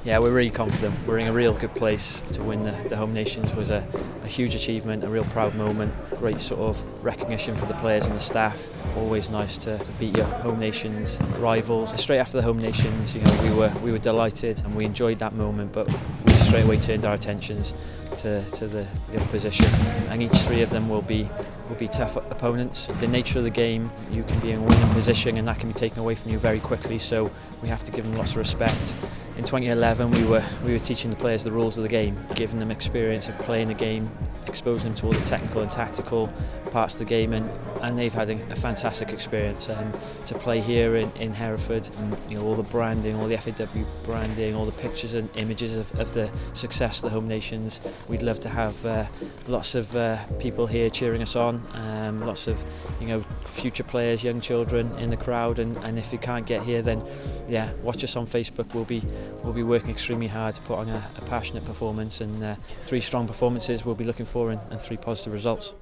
Yeah, we're really confident. We're in a real good place. To win the Home Nations was a huge achievement, a real proud moment. Great sort of recognition for the players and the staff. Always nice to beat your Home Nations rivals. Straight after the Home Nations, we were delighted and we enjoyed that moment, but we straight away turned our attentions to the opposition. And each three of them will be tough opponents. The nature of the game, you can be in a winning position and that can be taken away from you very quickly, so we have to give them lots of respect. In 2011 we were teaching the players the rules of the game, giving them experience of playing the game, exposing them to all the technical and tactical parts of the game, and they've had a fantastic experience to play here in Hereford. And, all the branding, all the FAW branding, all the pictures and images of the success of the Home Nations. We'd love to have lots of people here cheering us on, lots of future players, young children in the crowd, and if you can't get here, then yeah, watch us on Facebook. We'll be working extremely hard to put on a passionate performance, and 3 strong performances we'll be looking for and 3 positive results.